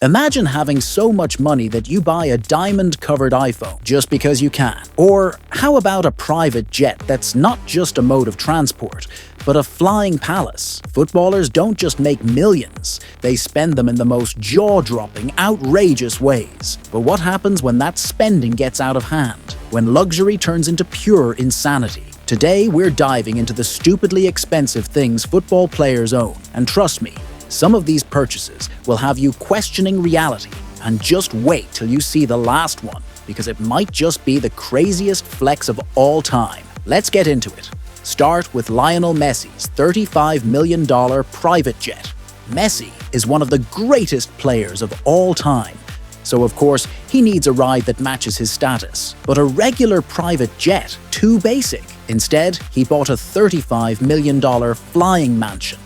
Imagine having so much money that you buy a diamond-covered iPhone just because you can. Or how about a private jet that's not just a mode of transport, but a flying palace? Footballers don't just make millions, they spend them in the most jaw-dropping, outrageous ways. But what happens when that spending gets out of hand? When luxury turns into pure insanity? Today, we're diving into the stupidly expensive things football players own. And trust me, some of these purchases will have you questioning reality. And just wait till you see the last one, because it might just be the craziest flex of all time. Let's get into it. Start with Lionel Messi's $35 million private jet. Messi is one of the greatest players of all time, so of course he needs a ride that matches his status. But a regular private jet, too basic. Instead, he bought a $35 million flying mansion.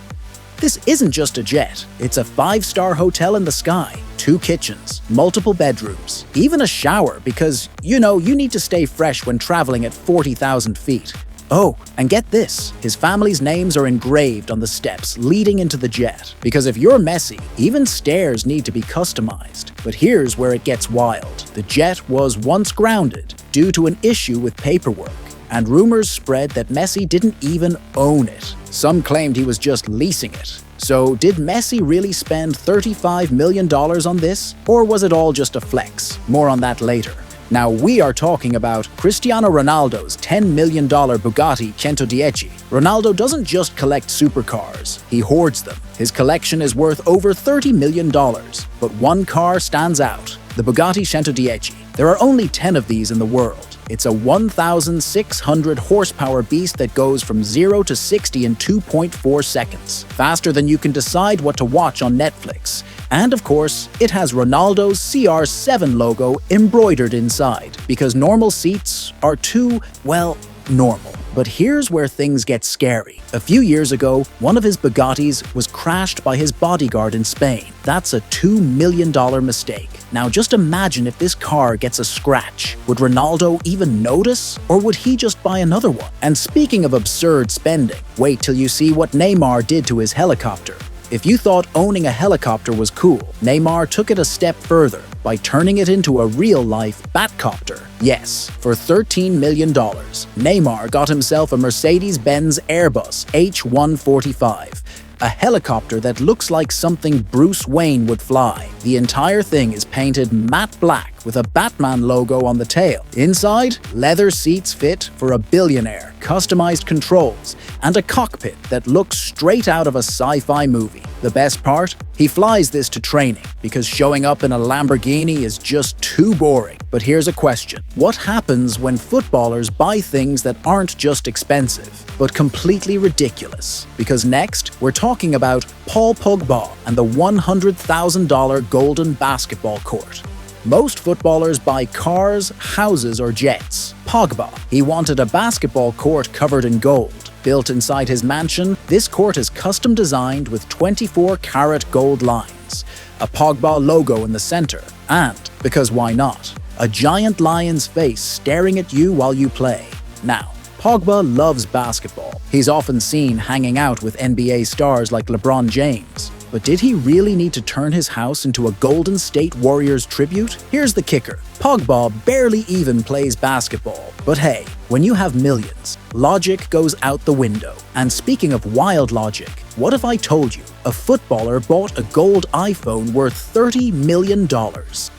This isn't just a jet, it's a 5-star hotel in the sky, 2 kitchens, multiple bedrooms, even a shower because, you need to stay fresh when traveling at 40,000 feet. Oh, and get this, his family's names are engraved on the steps leading into the jet. Because if you're Messi, even stairs need to be customized. But here's where it gets wild. The jet was once grounded due to an issue with paperwork, and rumors spread that Messi didn't even own it. Some claimed he was just leasing it. So did Messi really spend $35 million on this? Or was it all just a flex? More on that later. Now we are talking about Cristiano Ronaldo's $10 million Bugatti 110. Ronaldo doesn't just collect supercars, he hoards them. His collection is worth over $30 million. But one car stands out, the Bugatti 110. There are only 10 of these in the world. It's a 1,600 horsepower beast that goes from 0 to 60 in 2.4 seconds, faster than you can decide what to watch on Netflix. And of course, it has Ronaldo's CR7 logo embroidered inside, because normal seats are too, well, normal. But here's where things get scary. A few years ago, one of his Bugattis was crashed by his bodyguard in Spain. That's a $2 million mistake. Now just imagine if this car gets a scratch. Would Ronaldo even notice? Or would he just buy another one? And speaking of absurd spending, wait till you see what Neymar did to his helicopter. If you thought owning a helicopter was cool, Neymar took it a step further by turning it into a real-life batcopter. Yes, for $13 million, Neymar got himself a Mercedes-Benz Airbus H145, a helicopter that looks like something Bruce Wayne would fly. The entire thing is painted matte black with a Batman logo on the tail. Inside, leather seats fit for a billionaire, customized controls, and a cockpit that looks straight out of a sci-fi movie. The best part? He flies this to training, because showing up in a Lamborghini is just too boring. But here's a question. What happens when footballers buy things that aren't just expensive, but completely ridiculous? Because next, we're talking about Paul Pogba and the $100,000 golden basketball court. Most footballers buy cars, houses, or jets. Pogba, he wanted a basketball court covered in gold. Built inside his mansion, this court is custom designed with 24-karat gold lines, a Pogba logo in the center, and, because why not, a giant lion's face staring at you while you play. Now, Pogba loves basketball. He's often seen hanging out with NBA stars like LeBron James. But did he really need to turn his house into a Golden State Warriors tribute? Here's the kicker. Pogba barely even plays basketball. But hey, when you have millions, logic goes out the window. And speaking of wild logic, what if I told you a footballer bought a gold iPhone worth $30 million?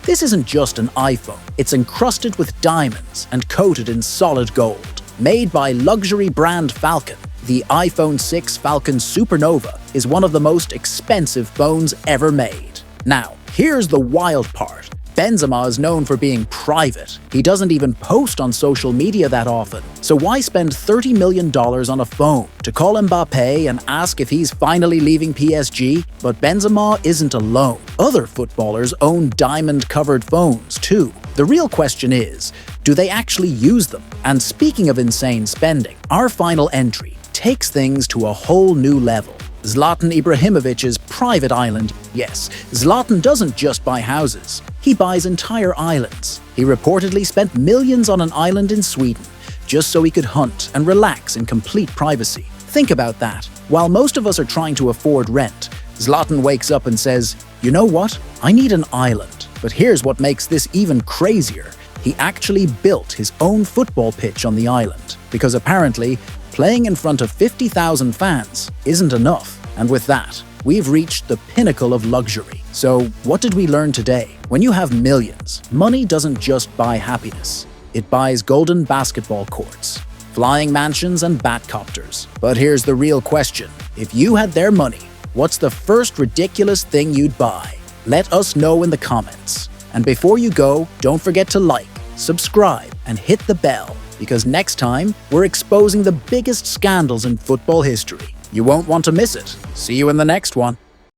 This isn't just an iPhone. It's encrusted with diamonds and coated in solid gold. Made by luxury brand Falcon, the iPhone 6 Falcon Supernova is one of the most expensive phones ever made. Now, here's the wild part. Benzema is known for being private. He doesn't even post on social media that often. So why spend $30 million on a phone? To call Mbappe and ask if he's finally leaving PSG? But Benzema isn't alone. Other footballers own diamond-covered phones too. The real question is, do they actually use them? And speaking of insane spending, our final entry takes things to a whole new level. Zlatan Ibrahimovic's private island. Yes, Zlatan doesn't just buy houses. He buys entire islands. He reportedly spent millions on an island in Sweden, just so he could hunt and relax in complete privacy. Think about that. While most of us are trying to afford rent, Zlatan wakes up and says, You know what? I need an island. But here's what makes this even crazier. He actually built his own football pitch on the island, because apparently, playing in front of 50,000 fans isn't enough. And with that, we've reached the pinnacle of luxury. So, what did we learn today? When you have millions, money doesn't just buy happiness. It buys golden basketball courts, flying mansions, and batcopters. But here's the real question. If you had their money, what's the first ridiculous thing you'd buy? Let us know in the comments. And before you go, don't forget to like, subscribe, and hit the bell, because next time, we're exposing the biggest scandals in football history. You won't want to miss it. See you in the next one.